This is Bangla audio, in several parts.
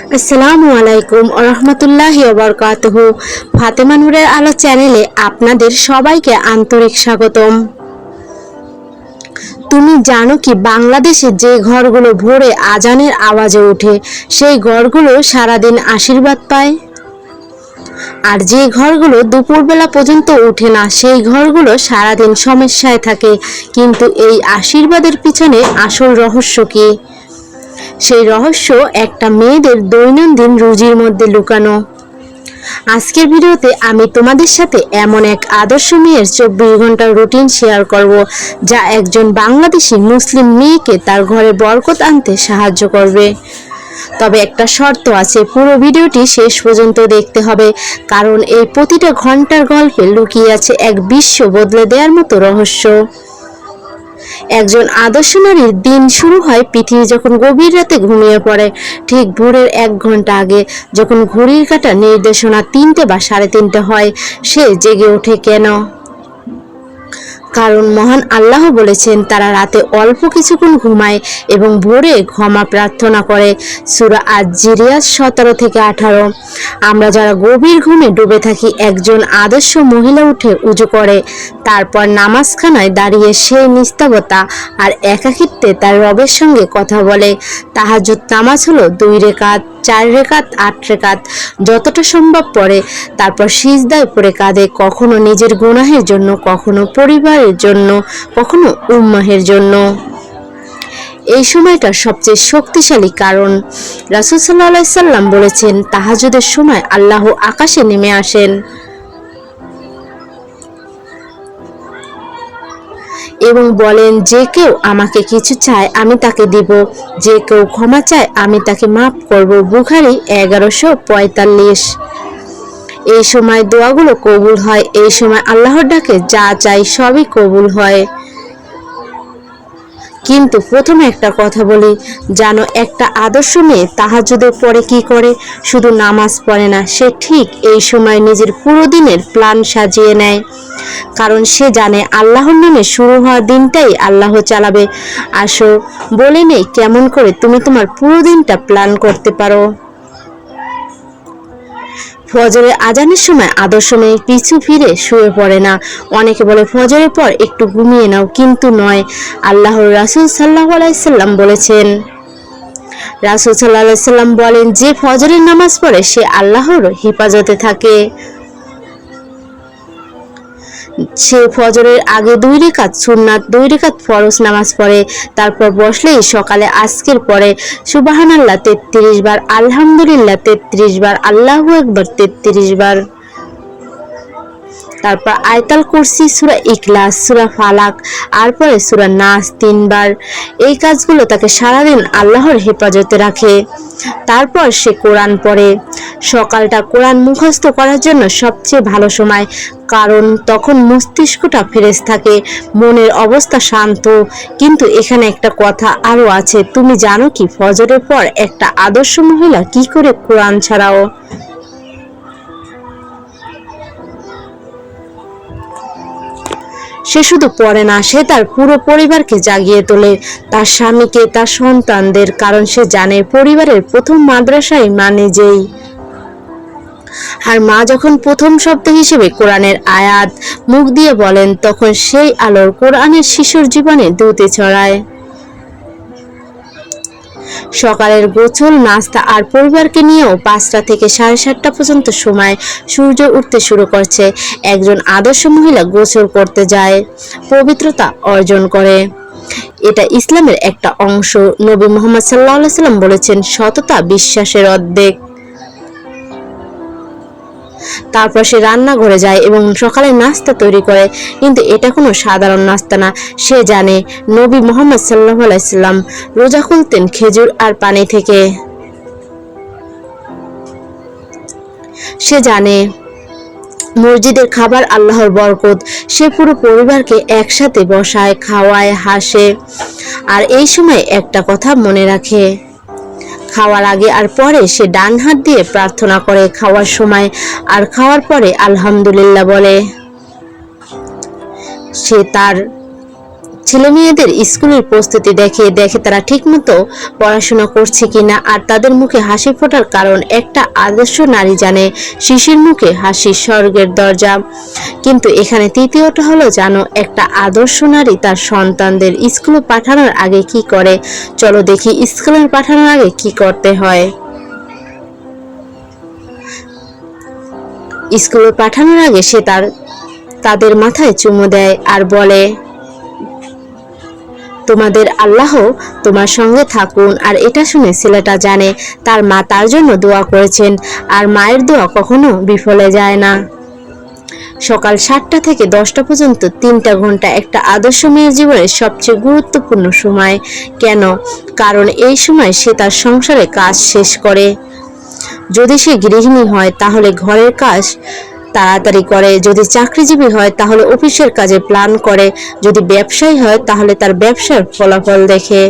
আসসালামু আলাইকুম ওয়া রাহমাতুল্লাহি ওয়া বারাকাতুহু। ফাতেমা নূরের আলো চ্যানেলে আপনাদের সবাইকে আন্তরিক স্বাগতম। তুমি জানো কি বাংলাদেশে যে ঘরগুলো ভোরে আজানের আওয়াজে ওঠে সেই ঘরগুলো সারাদিন আশীর্বাদ পায়, আর যে ঘরগুলো দুপুরবেলা পর্যন্ত ওঠে না সেই ঘরগুলো সারাদিন সমস্যায় থাকে। কিন্তু এই আশীর্বাদের পিছনে আসল রহস্য কি? সেই রহস্য একটা মেয়েদের দৈনন্দিন রুজির মধ্যে লুকানো। আজকের ভিডিওতে আমি তোমাদের সাথে এমন এক আদর্শ মেয়ের 24 ঘন্টার রুটিন শেয়ার করব, যা একজন বাংলাদেশি মুসলিম মেয়েকে তার ঘরে বরকত আনতে সাহায্য করবে। তবে একটা শর্ত আছে, পুরো ভিডিওটি শেষ পর্যন্ত দেখতে হবে, কারণ এই প্রতিটা ঘন্টার গল্পে লুকিয়ে আছে এক বিশ্ব বদলে দেওয়ার মতো রহস্য। একজন আদর্শ নারীর দিন শুরু হয় পৃথিবী যখন গভীর রাতে ঘুমিয়ে পড়ে, ঠিক ভোরের 1 ঘন্টা আগে, যখন ঘড়ির কাঁটা নির্দেশনা 3টে বা 3:30 হয়। সে জেগে ওঠে কেন? কারণ মহান আল্লাহ বলেছেন তারা রাতে অল্প কিছুক্ষণ ঘুমায় এবং ভোরে ক্ষমা প্রার্থনা করে। সূরা আজ-জারিয়াত 17-18। আমরা যারা গভীর ঘুমে ডুবে থাকি, একজন আদর্শ মহিলা উঠে উজু করে, তারপর নামাজখানায় দাঁড়িয়ে সেই নিস্তবতা আর একাকিত্বে তার রবের সঙ্গে কথা বলে। তাহাজ্জুদ নামাজ হলো 2 রেকাত, 4 রেকাত, 8 রেকাত, যতটা সম্ভব পড়ে। তারপর সিজদায় পড়ে কাঁদে, কখনো নিজের গুনাহের জন্য, কখনো পরিবারের জন্য, কখনো উম্মাহের জন্য। এই সময়টা সবচেয়ে শক্তিশালী, কারণ রাসূল সাল্লাল্লাহু আলাইহি সাল্লাম বলেছেন তাহাজ্জুদের সময় আল্লাহ আকাশে নেমে আসেন এবং বলেন, যে কেউ আমাকে কিছু চায় আমি তাকে দিব, যে কেউ ক্ষমা চায় আমি তাকে মাফ করব। বুখারী 1145। এই সময় দোয়াগুলো কবুল হয়। এই সময় আল্লাহর ডাকে যা চাই সবই কবুল হয়। কিন্তু প্রথমে একটা কথা বলি, জানো একটা আদর্শ মেয়ে তাহাজ্জুদের পরে কি করে? শুধু নামাজ পড়ে না, সে ঠিক এই সময় নিজের পুরো দিনের প্ল্যান সাজিয়ে নেয়। কারণ সে জানে আল্লাহর নামে শুরু হওয়া দিনটাই আল্লাহ চালাবে। আসো বলে নেই কেমন করে তুমি তোমার পুরো দিনটা প্ল্যান করতে পারো। ফজরের আজানের সময় আদর্শ মেয়ে পিছু ফিরে শুয়ে পড়ে না। অনেকে বলে ফজরের পর একটু ঘুমিয়ে নাও, কিন্তু নয়। আল্লাহর রাসূল সাল্লাল্লাহু আলাইহি সাল্লাম বলেছেন, রাসূল সাল্লাল্লাহু আলাইহি সাল্লাম বলেন, যে ফজরের নামাজ পড়ে সে আল্লাহর হেফাজতে থাকে। সে ফজরের আগে 2 রেকাত সুন্নাত, 2 রেকাত ফরজ নামাজ পড়ে। তারপর বসলেই সকালে আজকের পরে সুবহানাল্লাহ 33 বার, আলহামদুলিল্লাহ 33 বার, আল্লাহু আকবার 33 বার। তারপর আয়াতুল কুরসি, সূরা ইখলাস, সূরা ফালাক, আর পরে সূরা নাস 3 বার। এই কাজগুলো তাকে সারাদিন আল্লাহর হেফাজতে রাখে। তারপর সে কোরআন পড়ে। সকালটা কোরআন মুখস্থ করার জন্য সবচেয়ে ভালো সময়, কারণ তখন মস্তিষ্কটা ফ্রেশ থাকে, মনের অবস্থা শান্ত। কিন্তু এখানে একটা কথা আরো আছে, তুমি জানো কি ফজরের পর একটা আদর্শ মহিলা কি করে কোরআন ছাড়াও সে শুধু পড়ে না, সে তার পুরো পরিবারকে জাগিয়ে তোলে, তার স্বামীকে, তার সন্তানদের। কারণ সে জানে পরিবারের প্রথম মাদ্রাসাই মা নিজেই। আর মা যখন প্রথম শব্দ হিসেবে কোরআনের আয়াত মুখ দিয়ে বলেন, তখন সেই আলোর কোরআনের শিশুর জীবনে দ্রুত ছড়ায়। সকালের গোসল, নাস্তা আর পরিবারকে নিয়েও 5টা থেকে 7:30 পর্যন্ত সময় সূর্য উঠতে শুরু করছে। একজন আদর্শ মহিলা গোসল করতে যায়, পবিত্রতা অর্জন করে। এটা ইসলামের একটা অংশ। নবী মুহাম্মদ সাল্লাল্লাহু আলাইহি সাল্লাম বলেছেন, সততা বিশ্বাসের অর্ধেক। তারপর সে রান্নাঘরে যায় এবং সকালে নাস্তা তৈরি করে। কিন্তু এটা কোনো সাধারণ নাস্তা না। সে জানে নবী মুহাম্মদ সাল্লাল্লাহু আলাইহি সাল্লাম রোজা খুলতেন খেজুর আর পানি থেকে। সে জানে মসজিদের খাবার আল্লাহর বরকত। সে পুরো পরিবারকে একসাথে বসায়, খাওয়ায়, হাসে। আর এই সময় একটা কথা মনে রাখে, খাওয়ার আগে আর পরে সে ডান হাত দিয়ে প্রার্থনা করে, খাওয়ার সময় আর খাওয়ার পরে আলহামদুলিল্লাহ বলে। সে তার ছেলে মেয়েদের স্কুলের প্রস্তুতি দেখে তারা ঠিকমতো পড়াশোনা করছে কিনা। আর তাদের মুখে হাসি ফোটার কারণ একটা আদর্শ নারী জানে শিশুর মুখে হাসি স্বর্গের দরজা। কিন্তু এখানে তৃতীয়টা হলো, জানো একটা আদর্শ নারী তার সন্তানদের স্কুলে পাঠানোর আগে কি করে? চলো দেখি স্কুলে পাঠানোর আগে কি করতে হয়। স্কুলে পাঠানোর আগে সে তাদের মাথায় চুমু দেয় আর বলে, তোমাদের আল্লাহ তোমার সঙ্গে থাকুন। আর এটা শুনে ছেলেটা জানে তার মা তার জন্য দোয়া করেছেন, আর মায়ের দোয়া কখনো বিফলে যায় না। সকাল 7টা থেকে 10টা পর্যন্ত 3টা ঘন্টা একটা আদর্শ মেয়ের জীবনের সবচেয়ে গুরুত্বপূর্ণ সময়। কেন? কারণ এই সময় সে তার সংসারে কাজ শেষ করে। যদি সে গৃহিণী হয় তাহলে ঘরের কাজ তাড়াতাড়ি করে, যদি চাকরিজীবী হয় তাহলে অফিসের কাজে প্ল্যান করে, যদি ব্যবসায়ী হয় তাহলে তার ব্যবসার ফলাফল দেখে।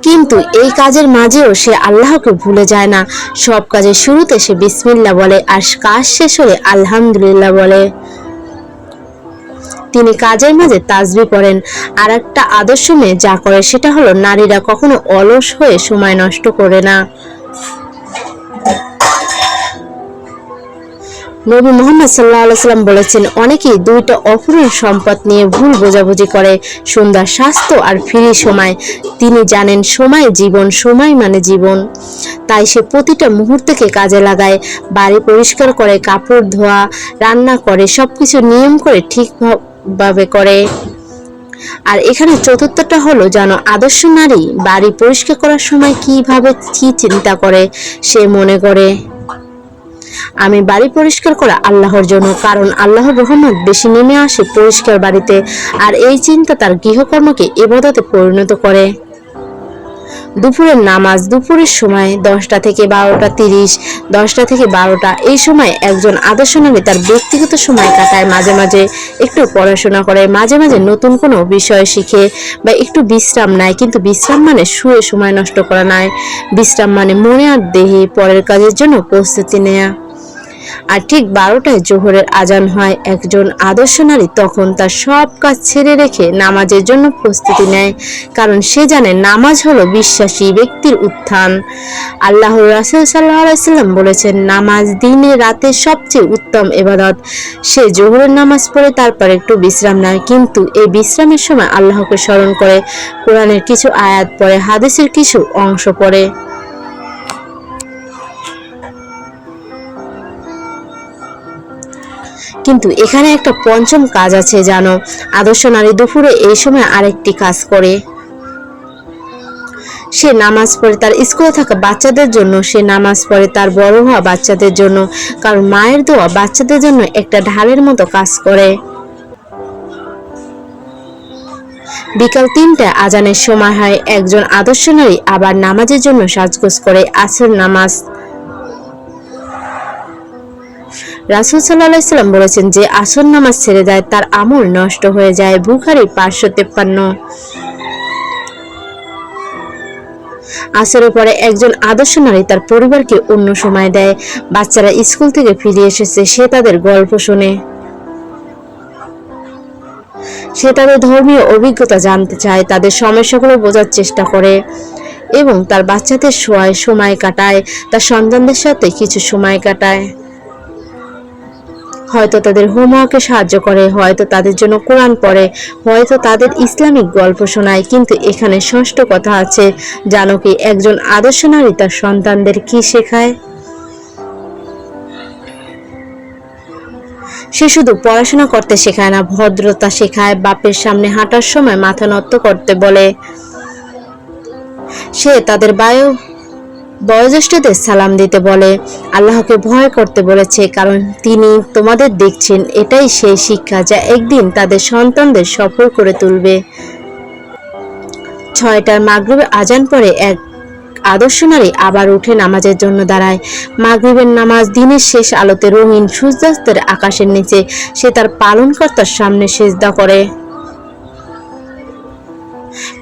কিন্তু এই কাজের মাঝেও সে আল্লাহকে ভুলে যায় না। সব কাজের শুরুতে সে বিসমিল্লাহ বলে আর কাজ শেষ হলে আলহামদুলিল্লাহ বলে। তিনি কাজের মাঝে তাসবিহ পড়েন। আর একটা আদর্শ মেয়ে যা করে সেটা হলো, নারীরা কখনো অলস হয়ে সময় নষ্ট করে না। নবী মুহাম্মদ সাল্লাল্লাহু আলাইহি সাল্লাম বলেছেন, অনেকেই 2টা অপূর্ণ সম্পদ নিয়ে ভুল বোঝাবুঝি করে, সুন্দর স্বাস্থ্য আর ফ্রি সময়। তিনি জানেন সময় জীবন, সময় মানে জীবন। তাই সে প্রতিটা মুহূর্তকে কাজে লাগায়, বাড়ি পরিষ্কার করে, কাপড় ধোয়া, রান্না করে, সবকিছু নিয়ম করে ঠিকভাবে করে। আর এখানে চতুর্থটা হলো, জানো আদর্শ নারী বাড়ি পরিষ্কার করার সময় কি চিন্তা করে? সে মনে করে, আমি বাড়ি পরিষ্কার করা আল্লাহর জন্য, কারণ আল্লাহর রহমত বেশি নেমে আসে পরিষ্কার বাড়িতে। আর এই চিন্তা তার গৃহকর্মকে ইবাদতে পরিণত করে। দুপুরের নামাজ, দুপুরের সময় 10টা থেকে 12টা 30, 10টা থেকে 12টা, এই সময় একজন আদর্শ নারী তার ব্যক্তিগত সময় কাটায়। মাঝে মাঝে একটু পড়াশোনা করে, মাঝে মাঝে নতুন কোনো বিষয় শিখে বা একটু বিশ্রাম নেয়। কিন্তু বিশ্রাম মানে শুয়ে সময় নষ্ট করা নয়, বিশ্রাম মানে মনে আর দেহে পরের কাজের জন্য প্রস্তুতি নেয়া। আর ঠিক 12টায় জোহরের আজান হয়। একজন আদর্শ নারী তখন তার সব কাজ ছেড়ে রেখে নামাজের জন্য প্রস্তুতি নেয়, কারণ সে জানে নামাজ হলো বিশ্বাসী ব্যক্তির উত্থান। আল্লাহর রাসূল সাল্লাল্লাহু আলাইহি সাল্লাম বলেছেন, নামাজ দিনে রাতে সবচেয়ে উত্তম ইবাদত। সে জোহরের নামাজ পড়ে তারপর একটু বিশ্রাম নেয়, কিন্তু এই বিশ্রামের সময় আল্লাহকে স্মরণ করে, কোরআনের কিছু আয়াত পড়ে, হাদিসের কিছু অংশ পড়ে। কিন্তু এখানে একটা পঞ্চম কাজ আছে, জানো আদর্শ নারী দুপুরে এই সময় আরেকটি কাজ করে। সে নামাজ পড়ে তার স্কুলে থাকা বাচ্চাদের জন্য, সে নামাজ পড়ে তার বড় হওয়া বাচ্চাদের জন্য, কারণ মায়ের দোয়া বাচ্চাদের জন্য একটা ঢালের মতো কাজ করে। বিকাল 3টায় আজানের সময় হয়। একজন আদর্শ নারী আবার নামাজের জন্য সাজগোজ করে। আসর নামাজ, রাসূল সাল্লাল্লাহু আলাইহি সাল্লাম বলেছেন, যে আসর নামাজ ছেড়ে দেয় তার আমল নষ্ট হয়ে যায়। বুখারী 553। আসরের পরে একজন আদর্শ নারী তার পরিবারকে অন্য সময় দেয়। বাচ্চারা স্কুল থেকে ফিরে এসেছে, সে তাদের গল্প শোনে, সে তাদের ধর্মীয় অভিজ্ঞতা জানতে চায়, তাদের সমস্যাগুলো বোঝার চেষ্টা করে এবং তার বাচ্চাদের সময় কাটায়, তার সন্তানদের সাথে কিছু সময় কাটায়। হয়তো তাদের হোমওয়ার্কে সাহায্য করে, হয়তো তাদের জন্য কোরআন পড়ে, হয়তো তাদের ইসলামিক গল্প শোনায়। কিন্তু এখানে ষষ্ঠ কথা আছে, জানো কি একজন আদর্শ নারী তার সন্তানদের কি শেখায়? সে শুধু পড়াশোনা করতে শেখায় না, ভদ্রতা শেখায়। বাপের সামনে হাঁটার সময় মাথা নত করতে বলে। সে তাদের বয়োজ্যেষ্ঠদের সালাম দিতে বলে। আল্লাহকে ভয় করতে বলেছে, কারণ তিনি তোমাদের দেখছেন। এটাই সেই শিক্ষা যা একদিন তাদের সন্তানদের সফল করে তুলবে। 6টার মাগরিবে আজান পরে এক আদর্শ নারী আবার উঠে নামাজের জন্য দাঁড়ায়। মাগরিবের নামাজ দিনের শেষ আলোতে রঙিন সূর্যাস্তের আকাশের নিচে সে তার পালনকর্তার সামনে সিজদা করে।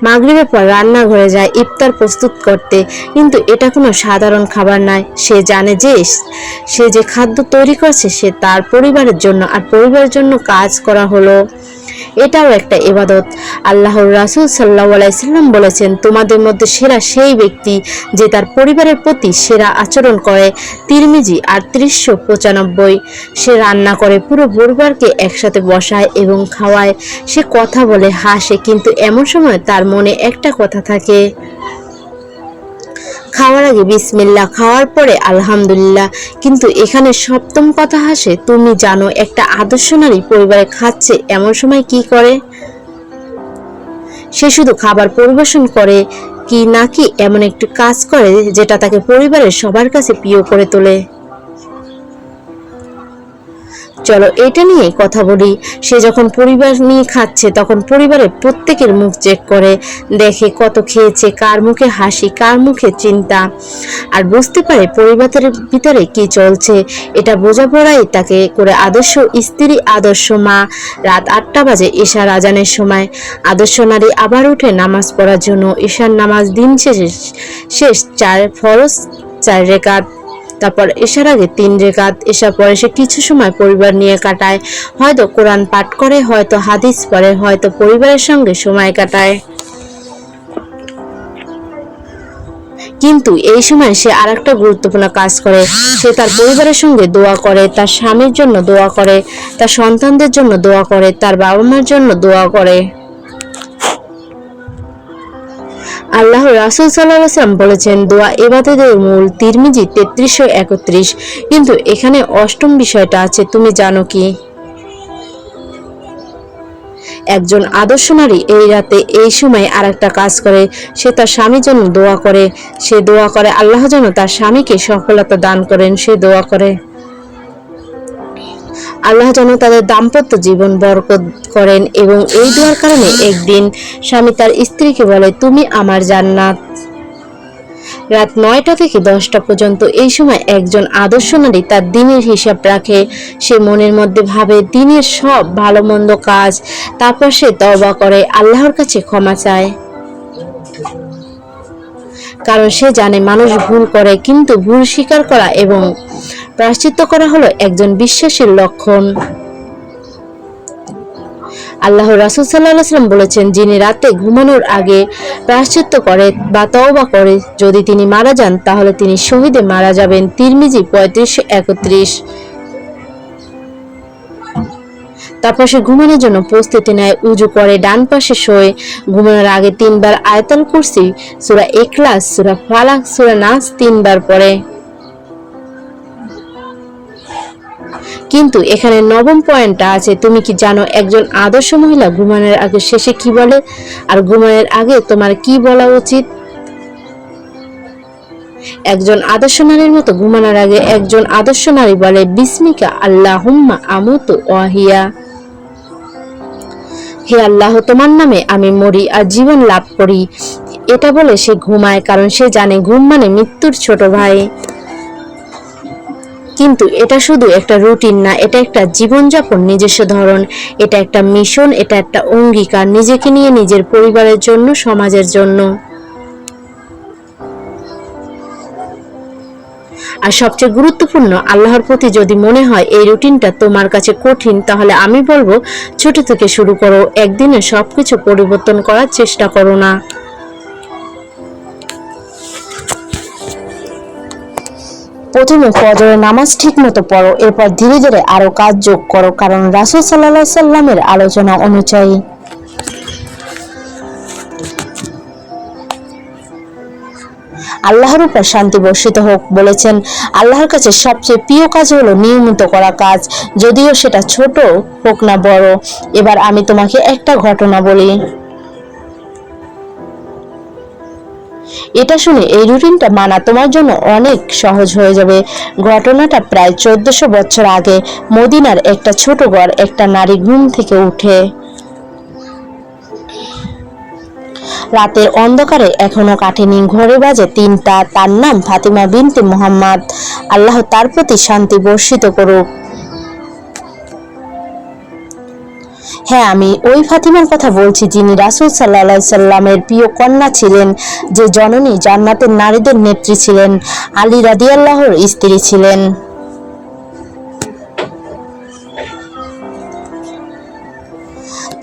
মাগরিবের পর রান্নাঘরে যায় ইফতার প্রস্তুত করতে, কিন্তু এটা কোনো সাধারণ খাবার নয়। সে জানে যে সে যে খাদ্য তৈরি করছে সে তার পরিবারের জন্য, আর পরিবারের জন্য কাজ করা হলো এটাও একটা ইবাদত। আল্লাহর রাসূল সাল্লাল্লাহু আলাইহি সাল্লাম বলেছেন, তোমাদের মধ্যে সেরা সেই ব্যক্তি যে তার পরিবারের প্রতি সেরা আচরণ করে। তিরমিজি 3895। সে রান্না করে, পুরো পরিবারকে একসাথে বসায় এবং খাওয়ায়। সে কথা বলে, হাসে, কিন্তু এমন সময় তার মনে একটা কথা থাকে, খাওয়ার আগে বিসমিল্লাহ, খাওয়ার পরে আলহামদুলিল্লাহ। কিন্তু এখানে সপ্তম কথা আসে। তুমি জানো একটা আদর্শ নারী পরিবারে খাচ্ছে এমন সময় কি করে? সে শুধু খাবার পরিবেশন করে কি, নাকি এমন একটি কাজ করে যেটা তাকে পরিবারের সবার কাছে প্রিয় করে তোলে? চলো এটা নিয়ে কথা বলি। সে যখন পরিবার নিয়ে খাচ্ছে তখন পরিবারের প্রত্যেকের মুখ চেক করে, দেখে কত খেয়েছে, কার মুখে হাসি, কার মুখে চিন্তা, আর বুঝতে পারে পরিবারের ভিতরে কি চলছে। এটা বোঝাপড়াই তাকে করে আদর্শ স্ত্রী, আদর্শ মা। রাত 8টা বাজে ঈশার আজানের সময়। আদর্শ নারী আবার উঠে নামাজ পড়ার জন্য। ঈশার নামাজ দিন শেষ 4 ফরজ 4 রেকাত, তারপর এশার আগে 3 রেকাত। এশার পরে সে কিছু সময় পরিবার নিয়ে কাটায়, হয়তো কোরআন পাঠ করে, হয়তো হাদিস পড়ে, হয়তো পরিবারের সঙ্গে সময় কাটায়। কিন্তু এই সময় সে আরেকটা গুরুত্বপূর্ণ কাজ করে। সে তার পরিবারের সঙ্গে দোয়া করে, তার স্বামীর জন্য দোয়া করে, তার সন্তানদের জন্য দোয়া করে, তার বাবা মার জন্য দোয়া করে। আল্লাহর রাসূল সাল্লাল্লাহু আলাইহি ওয়াসাল্লাম বলেছেন, দোয়া ইবাদতের মূল। তিরমিজি 3331। কিন্তু এখানে অষ্টম বিষয়টা আছে, তুমি জানো কি? একজন আদর্শ নারী এই রাতে এই সময় আরেকটা কাজ করে। সে তার স্বামীর জন্য দোয়া করে। সে দোয়া করে আল্লাহ যেন তার স্বামীকে সফলতা দান করেন। সে দোয়া করে আল্লাহ যেন তাদের দাম্পত্য জীবন বরকত করেন। এবং এই দোয়ার কারণে একদিন স্বামী তার স্ত্রীকে বলে, তুমি আমার জান্নাত। রাত 9টা থেকে 10টা পর্যন্ত এই সময় একজন আদর্শ নারী তার দিনের হিসাব রাখে। সে মনের মধ্যে ভাবে দিনের সব ভালো মন্দ কাজ, তারপর সে তওবা করে, আল্লাহর কাছে ক্ষমা চায়। কারণ সে জানে মানুষ ভুল করে, কিন্তু ভুল স্বীকার করা এবং প্রায়শ্চিত্ত করা হলো একজন বিশ্বাসীর লক্ষণ। আল্লাহর রাসূল সাল্লাল্লাহু আলাইহি ওয়াসাল্লাম বলেছেন, যিনি রাতে ঘুমানোর আগে প্রায়শ্চিত্ত করে বা তওবা করে, যদি তিনি মারা যান তাহলে তিনি শহীদে মারা যাবেন। তিরমিজি 3531। তারপর সে ঘুমানোর জন্য প্রস্তুতি নেয়, উজু করে, ডান পাশে শোয়। ঘুমানোর আগে 3 বার আয়াতুল কুরসি, সূরা ইখলাস, সূরা ফালাক, সূরা নাস 3 বার পড়ে। কিন্তু এখানে নবম পয়েন্টটা আছে, তুমি কি জানো একজন আদর্শ মহিলা ঘুমানোর আগে শেষে কি বলে, আর ঘুমানোর আগে তোমার কি বলা উচিত? একজন আদর্শ নারীর মতো ঘুমানোর আগে একজন আদর্শ নারী বলে, বিসমিকা আল্লাহুম্মা আমুতু ওয়া হিয়া। হে আল্লাহ, তোমার নামে আমি মরি আর জীবন লাভ করি। এটা বলে সে ঘুমায়, কারণ সে জানে ঘুম মানে মৃত্যুর ছোট ভাই। কিন্তু এটা শুধু একটা রুটিন না, এটা একটা জীবনযাপন, নিজস্ব ধরন। এটা একটা মিশন, এটা একটা অঙ্গীকার, নিজেকে নিয়ে, নিজের পরিবারের জন্য, সমাজের জন্য। আর সবচেয়ে গুরুত্বপূর্ণ, আল্লাহর প্রতি যদি মনে হয় এই রুটিনটা তোমার কাছে কঠিন, তাহলে আমি বলবো ছোট থেকে শুরু করো। একদিনে সবকিছু পরিবর্তন করার চেষ্টা করো না। প্রথমে ফজরের নামাজ ঠিক মতো পড়ো, এরপর ধীরে ধীরে আরো কাজ যোগ করো, কারণ রাসূল সাল্লাল্লাহু আলাইহি সাল্লামের আলোচনা অনুযায়ী আল্লাহর উপর শান্তি বর্ষিত হোক বলেছেন, আল্লাহর কাছে সবচেয়ে প্রিয় কাজ হলো নিয়মিত করা কাজ, যদিও সেটা ছোট হোক না বড়। এবার আমি তোমাকে একটা ঘটনা বলি। এটা শুনে এই রুটিনটা মানা তোমার জন্য অনেক সহজ হয়ে যাবে। ঘটনাটা প্রায় 1400 বছর আগে। মদিনার একটা ছোট ঘর। একটা নারী ঘুম থেকে উঠে। রাতের অন্ধকারে এখনো কাটেনি, ঘড়ি বাজে 3টা। তার নাম ফাতিমা বিনতে মুহাম্মদ। আল্লাহ তার প্রতি শান্তি বর্ষিত করুক। হ্যাঁ, আমি ওই ফাতিমার কথা বলছি যিনি রাসূল সাল্লাল্লাহু আলাইহি সাল্লামের প্রিয় কন্যা ছিলেন, যে জননী জান্নাতের নারীদের নেত্রী ছিলেন, আলী রাদিয়াল্লাহুর স্ত্রী ছিলেন।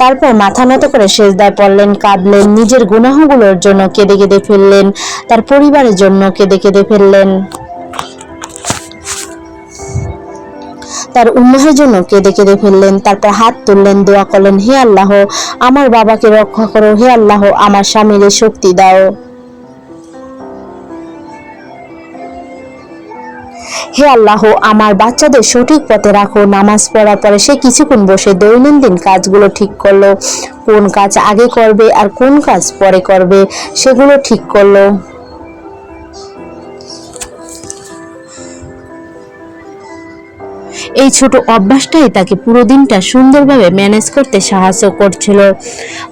তারপর মাথা নত করে সেজদায় পড়লেন, কাঁদলেন, নিজের গুনাহগুলোর জন্য কেঁদে কেঁদে ফেললেন, তার পরিবারের জন্য কেঁদে কেঁদে ফেললেন, তার উম্মাহের জন্য কেঁদে কেঁদে ফেললেন। তারপর হাত তুললেন, দোয়া করলেন, হে আল্লাহ, আমার বাবাকে রক্ষা করো, হে আল্লাহ, আমার স্বামীর শক্তি দাও, হে আল্লাহ, আমার বাচ্চাদের সঠিক পথে রাখো। নামাজ পড়ার পরে সে কিছুক্ষণ বসে দৈনন্দিন কাজগুলো ঠিক করলো, কোন কাজ আগে করবে আর কোন কাজ পরে করবে সেগুলো ঠিক করলো। এই ছোট অভ্যাসটাই তাকে পুরো দিনটা সুন্দরভাবে ম্যানেজ করতে সাহায্য করছিল।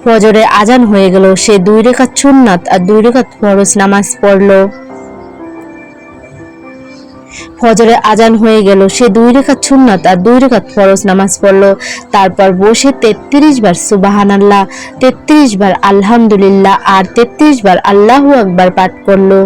ফজরে আজান হয়ে গেল, সে 2 রাকাত সুন্নাত আর 2 রাকাত ফরজ নামাজ পড়লো। ফজরে আজান হয়ে গেল, সে 2 রাকাত সুন্নাত আর 2 রাকাত ফরজ নামাজ পড়লো। তারপর বসে 33 বার সুবহানাল্লাহ, 33 বার আলহামদুলিল্লাহ আর 33 বার আল্লাহু আকবার পাঠ করলো।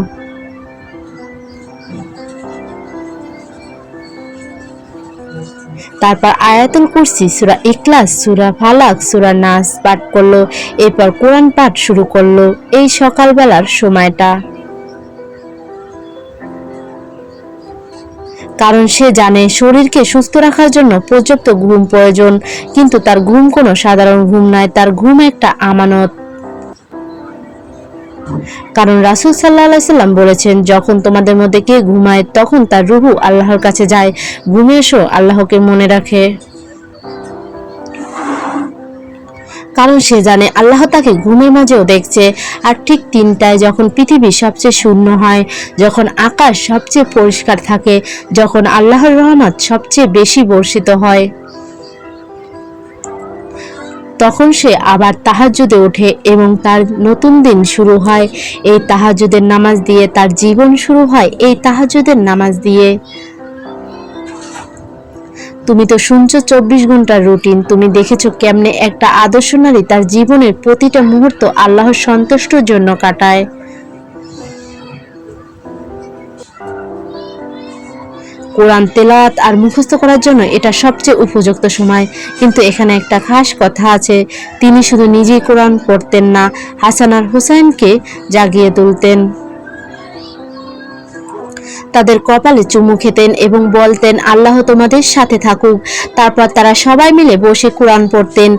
তারপর আয়াতুল কুরসি, সূরা ইখলাস, সূরা ফালাক, সূরা নাস পাঠ করলো। এরপর কোরআন পাঠ শুরু করলো। এই সকালবেলার সময়টা, কারণ সে জানে শরীরকে সুস্থ রাখার জন্য পর্যাপ্ত ঘুম প্রয়োজন, কিন্তু তার ঘুম কোনো সাধারণ ঘুম নয়, তার ঘুম একটা আমানত। কারণ রাসূল সাল্লাল্লাহু আলাইহি সাল্লাম বলেছেন, যখন তোমাদের মধ্যে কে ঘুমায় তখন তার রূহ আল্লাহর কাছে যায়, ঘুমে এসো আল্লাহকে মনে রাখে। কারণ সে জানে আল্লাহ তাকে ঘুমের মাঝেও দেখছে। আর ঠিক 3টায়, যখন পৃথিবী সবচেয়ে শূন্য হয়, যখন আকাশ সবচেয়ে পরিষ্কার থাকে, যখন আল্লাহর রহমত সবচেয়ে বেশি বর্ষিত হয়, তখন সে আবার তাহাজ্জুদে ওঠে এবং তার নতুন দিন শুরু হয় এই তাহাজ্জুদের নামাজ দিয়ে, তার জীবন শুরু হয় এই তাহাজ্জুদের নামাজ দিয়ে। তুমি তো শুনছো 24 ঘন্টার রুটিন, তুমি দেখেছো কেমনে একটা আদর্শ নারী তার জীবনের প্রতিটা মুহূর্ত আল্লাহর সন্তুষ্টির জন্য কাটায়। কোরআন তেলাওয়াত আর মুখস্থ করার জন্য এটা সবচেয়ে উপযুক্ত সময়। কিন্তু এখানে একটা খাস কথা আছে, তিনি শুধু নিজেই কোরআন পড়তেন না, হাসান আর হুসাইনকে জাগিয়ে তুলতেন, তাদের কপালে চুমু খেতেন এবং বলতেন, আল্লাহ তোমাদের সাথে থাকুক। তারপর তারা সবাই মিলে বসে কোরআন পড়তেন,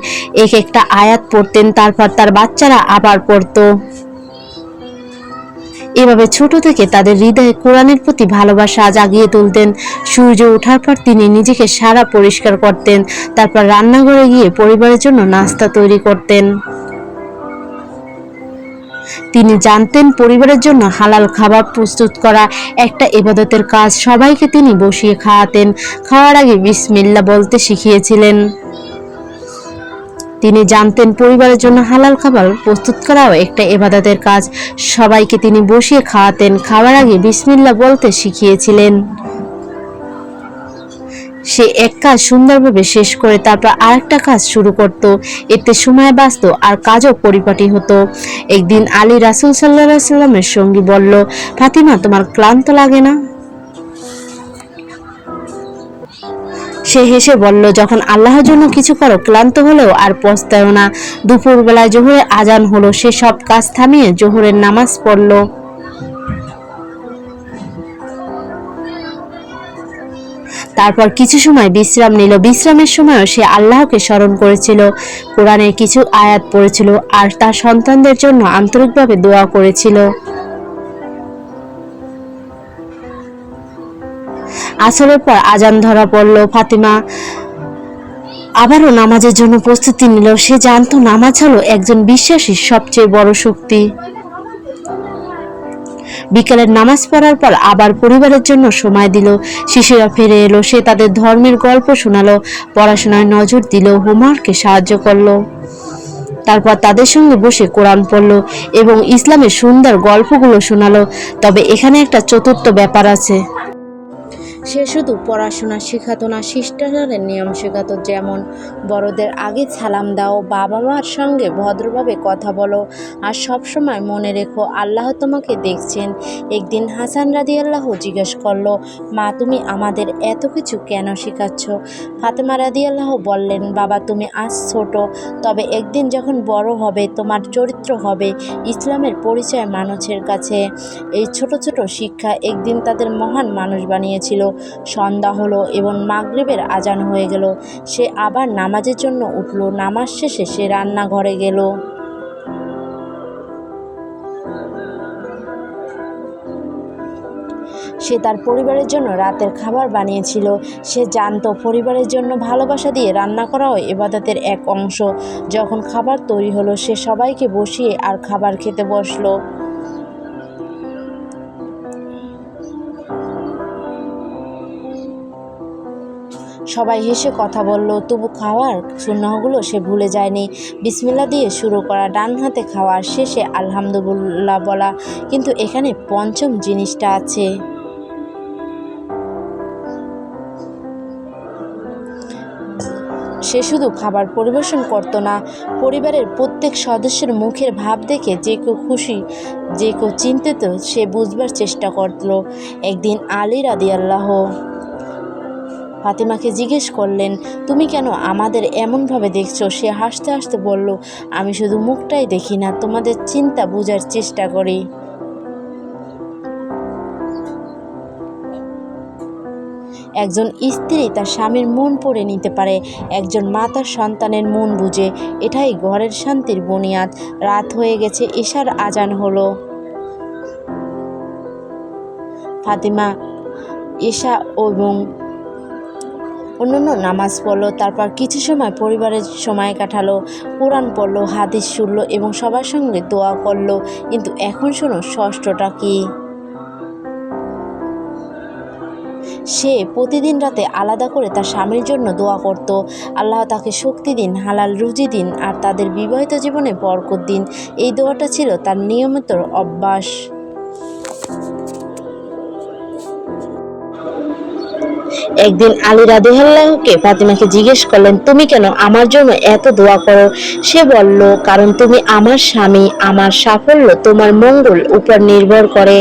এক একটা আয়াত পড়তেন, তারপর তার বাচ্চারা আবার পড়তো। এভাবে ছোট থেকে তাদের হৃদয়ে কোরআনের প্রতি ভালোবাসা জাগিয়ে তুলতেন। সূর্য ওঠার পর তিনি নিজেকে সারা পরিষ্কার করতেন, তারপর রান্নাঘরে গিয়ে পরিবারের জন্য নাস্তা তৈরি করতেন। তিনি জানতেন পরিবারের জন্য হালাল খাবার প্রস্তুত করা একটা ইবাদতের কাজ। সবাইকে তিনি বসিয়ে খাওয়াতেন, খাওয়ার আগে বিসমিল্লাহ বলতে শিখিয়েছিলেন। তিনি জানতেন পরিবারের জন্য হালাল খাবার প্রস্তুত করাও একটা ইবাদতের কাজ। সবাইকে তিনি বসিয়ে খাওয়াতেন, খাওয়ার আগে বিসমিল্লাহ বলতে শিখিয়েছিলেন। সে এক কাজ সুন্দরভাবে শেষ করে তারপর আরেকটা কাজ শুরু করত, এতে সময় বাঁচত আর কাজও পরিপাটি হতো। একদিন আলী রাসূল সাল্লাল্লাহু আলাইহি সাল্লামের সঙ্গী বলল, ফাতিমা, তোমার ক্লান্ত লাগে না? সে হেসে বলল, যখন আল্লাহর জন্য কিছু করো ক্লান্ত হলেও আর পস্তায়ও না। দুপুরবেলায় জোহরের আজান হলো, সে সব কাজ থামিয়ে জোহরের নামাজ পড়ল। তারপর কিছু সময় বিশ্রাম নিল। বিশ্রামের সময়ও সে আল্লাহকে স্মরণ করেছিল, কোরআনের কিছু আয়াত পড়েছিল আর তার সন্তানদের জন্য আন্তরিকভাবে দোয়া করেছিল। আসরের পর আজান ধরা পড়ল। ফাতিমা আবারও নামাজের জন্য প্রস্তুতি নিল। সে জানতো নামাজ হলো একজন বিশ্বাসীর সবচেয়ে বড় শক্তি। বিকেলের নামাজ পড়ার পর আবার পরিবারের জন্য সময় দিল। শিশুরা ফিরে এলো, সে তাদের ধর্মের গল্প শোনালো, পড়াশোনায় নজর দিল, হোমওয়ার্কে সাহায্য করলো। তারপর তাদের সঙ্গে বসে কোরআন পড়লো এবং ইসলামের সুন্দর গল্পগুলো শোনালো। তবে এখানে একটা চতুর্থ ব্যাপার আছে। সে শুধু পড়াশোনা শেখাতো না, শিষ্টাচারের নিয়ম শেখাতো। যেমন বড়দের আগে সালাম দাও, বাবা মার সঙ্গে ভদ্রভাবে কথা বলো, আর সবসময় মনে রেখো আল্লাহ তোমাকে দেখছেন। একদিন হাসান রাদিয়াল্লাহু জিজ্ঞেস করলো, মা তুমি আমাদের এত কিছু কেন শেখাচ্ছ? ফাতেমা রাদিয়াল্লাহু বললেন, বাবা তুমি আজ ছোট, তবে একদিন যখন বড় হবে তোমার চরিত্র হবে ইসলামের পরিচয় মানুষের কাছে। এই ছোট ছোট শিক্ষা একদিন তাদের মহান মানুষ বানিয়েছিল। সন্ধ্যা হলো এবং মাগরিবের আজান হয়ে গেল। সে আবার নামাজের জন্য উঠল। নামাজ শেষে সে রান্নাঘরে গেল। সে তার পরিবারের জন্য রাতের খাবার বানিয়েছিল। সে জানতো পরিবারের জন্য ভালোবাসা দিয়ে রান্না করাও ইবাদতের এক অংশ। যখন খাবার তৈরি হলো সে সবাইকে বসিয়ে আর খাবার খেতে বসলো। সবাই হেসে কথা বলল, তবু খাওয়ার সুন্নাহগুলো সে ভুলে যায়নি। বিসমিল্লাহ দিয়ে শুরু করা, ডান হাতে খাওয়ার, শেষে আলহামদুলিল্লাহ বলা। কিন্তু এখানে পঞ্চম জিনিসটা আছে। সে শুধু খাবার পরিবেশন করতো না, পরিবারের প্রত্যেক সদস্যের মুখের ভাব দেখে যে কেউ খুশি, যে কেউ চিন্তিত সে বুঝবার চেষ্টা করলো। একদিন আলী রাদিয়াল্লাহু ফাতিমাকে জিজ্ঞেস করলেন, তুমি কেন আমাদের এমনভাবে দেখছো? সে হাসতে হাসতে বলল, আমি শুধু মুখটাই দেখি না, তোমাদের চিন্তা বোঝার চেষ্টা করি। একজন স্ত্রী তার স্বামীর মন পড়ে নিতে পারে, একজন মা তার সন্তানের মন বুঝে। এটাই ঘরের শান্তির বুনিয়াদ। রাত হয়ে গেছে, এশার আজান হলো। ফাতিমা এশা এবং অন্যান্য নামাজ পড়লো, তারপর কিছু সময় পরিবারের সময় কাটালো, কোরআন পড়লো, হাদিস শুনলো এবং সবার সঙ্গে দোয়া করলো। কিন্তু এখন শোনো ষষ্ঠটা কি। সে প্রতিদিন রাতে আলাদা করে তার স্বামীর জন্য দোয়া করত, আল্লাহ তাকে শক্তি দিন, হালাল রুজি দিন আর তাদের বিবাহিত জীবনে বরকত দিন। এই দোয়াটা ছিল তার নিয়মিত অভ্যাস। একদিন আলী রাদিয়াল্লাহুকে ফাতিমাকে জিজ্ঞেস করলেন, তুমি কেন আমার জন্য এত দোয়া করো? সে বলল, কারণ তুমি আমার স্বামী, আমার সাফল্য তোমার মঙ্গল উপর নির্ভর করে।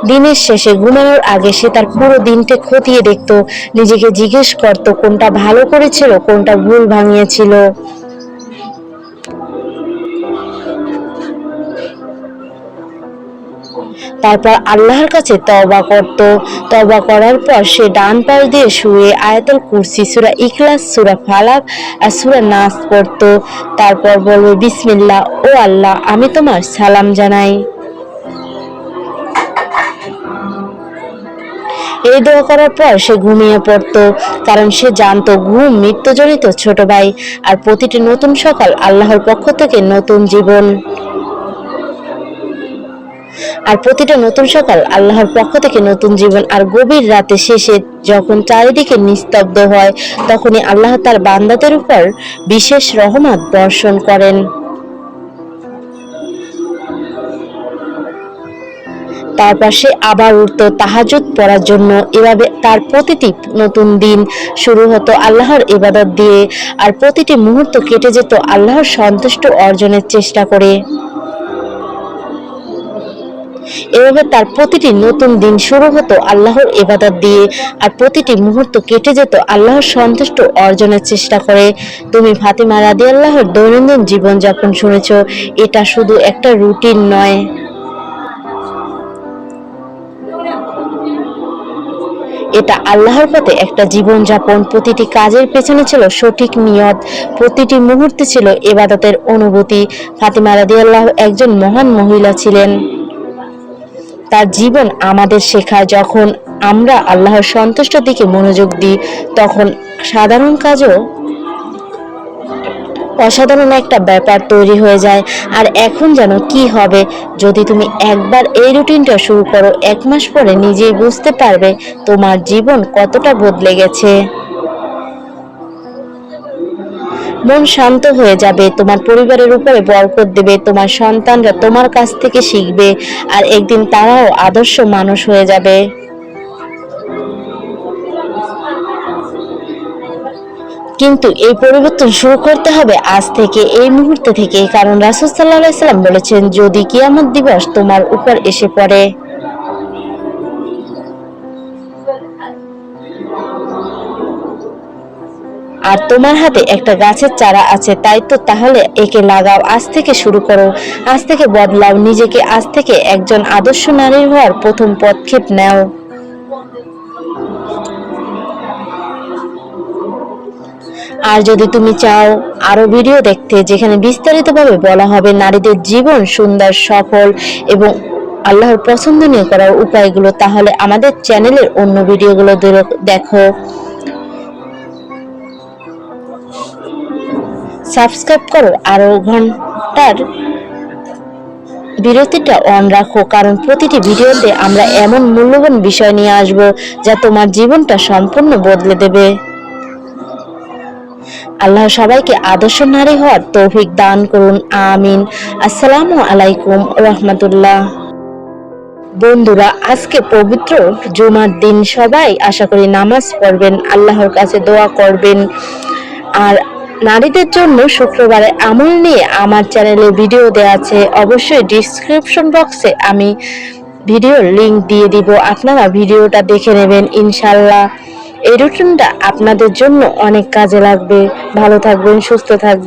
দিনের শেষে ঘুমানোর আগে সে তার পুরো দিনটা খতিয়ে দেখত, নিজেকে জিজ্ঞেস করত কোনটা ভালো করেছিল, কোনটা ভুল ভাঙিয়েছিল। তারপর আল্লাহর কাছে তওবা করত। তওবা করার পর সে ডান পাশ দিয়ে শুয়ে আয়াতুল কুরসি, সূরা ইখলাস, সূরা ফালাক আর সূরা নাস পড়ত। তারপর বলবে, বিসমিল্লাহ, ও আল্লাহ আমি তোমার সালাম জানাই। এই দোয়া করার পর সে ঘুমিয়ে পড়ত, কারণ সে জানতো ঘুম মৃত্যুজনিত ছোট ভাই। আর প্রতিটি নতুন সকাল আল্লাহর পক্ষ থেকে নতুন জীবন। আর গভীর রাতে শেষে যখন চারিদিকে নিস্তব্ধ হয় তখনই আল্লাহ তার বান্দাদের উপর বিশেষ রহমত বর্ষণ করেন। তারপর সে আবার উঠত তাহাজ্জুদ পড়ার জন্য। এভাবে তার প্রতিটি নতুন দিন শুরু হতো আল্লাহর ইবাদত দিয়ে, আর প্রতিটি মুহূর্ত কেটে যেত আল্লাহর সন্তুষ্ট অর্জনের চেষ্টা করে। এভাবে তার প্রতিটি নতুন দিন শুরু হতো আল্লাহর ইবাদত দিয়ে, আর প্রতিটি মুহূর্ত কেটে যেত আল্লাহর সন্তুষ্ট অর্জনের চেষ্টা করে। তুমি ফাতিমা রাদিয়াল্লাহুর দৈনন্দিন জীবনযাপন শুনেছ, এটা শুধু একটা রুটিন নয়, এটা আল্লাহর পথে একটা জীবনযাপন। প্রতিটি কাজের পেছনে ছিল সঠিক নিয়ত, প্রতিটি মুহূর্তে ছিল ইবাদতের অনুভূতি। ফাতিমা রাদিয়াল্লাহু একজন মহান মহিলা ছিলেন। তার জীবন আমাদের শেখায়, যখন আমরা আল্লাহর সন্তুষ্টির দিকে মনোযোগ দিই তখন সাধারণ কাজও অসাধারণ একটা ব্যাপার তৈরি হয়ে যায়। আর এখন জানো কি হবে? যদি তুমি একবার এই রুটিনটা শুরু করো, 1 মাস পরে নিজেই বুঝতে পারবে তোমার জীবন কতটা বদলে গেছে। মন শান্ত হয়ে যাবে, তোমার পরিবারের উপরে বরকত দেবে, তোমার সন্তানরা তোমার কাছ থেকে শিখবে আর একদিন তারাও আদর্শ মানুষ হয়ে যাবে। কিন্তু এই পরিবর্তন শুরু করতে হবে আজ থেকে, এই মুহূর্তে থেকে, কারণ রাসূল সাল্লাল্লাহু আলাইহি সাল্লাম বলেছেন, যদি কিয়ামত দিবস তোমার উপর এসে পড়ে আর তোমার হাতে একটা গাছের চারা আছে, তাই তো তাহলে একে লাগাও, আজ থেকে শুরু করো, আজ থেকে বদলাও নিজেকে, আজ থেকে একজন আদর্শ নারী হওয়ার প্রথম পদক্ষেপ নাও। আর যদি তুমি চাও আরো ভিডিও দেখতে যেখানে বিস্তারিতভাবে বলা হবে নারীদের জীবন সুন্দর, সফল এবং আল্লাহর পছন্দনীয় করার উপায়গুলো, তাহলে আমাদের চ্যানেলের অন্য ভিডিওগুলো দেখো। সাবস্ক্রাইব করো আর ঘন্টার বিরতিটা অন রাখো, কারণ প্রতিটি ভিডিওতে আমরা এমন মূল্যবান বিষয় নিয়ে আসব যা তোমার জীবনটা সম্পূর্ণ বদলে দেবে। আল্লাহ সবাইকে আদর্শ নারী হওয়ার তৌফিক দান করুন, আমিন। আসসালামু আলাইকুম রাহমাতুল্লাহ। বন্ধুরা, আজকে পবিত্র জুমার দিন, সবাই আশা করি নামাজ পড়বেন, আল্লাহর কাছে দোয়া করবেন। আর নারীদের জন্য শুক্রবারে আমল নিয়ে আমার চ্যানেলে ভিডিও দেওয়া আছে, অবশ্যই ডিসক্রিপশন বক্সে আমি ভিডিওর লিংক দিয়ে দিব, আপনারা ভিডিওটা দেখে নেবেন। ইনশাআল্লাহ এই রুটিনটা আপনাদের জন্য অনেক কাজে লাগবে। ভালো থাকবেন, সুস্থ থাকবেন।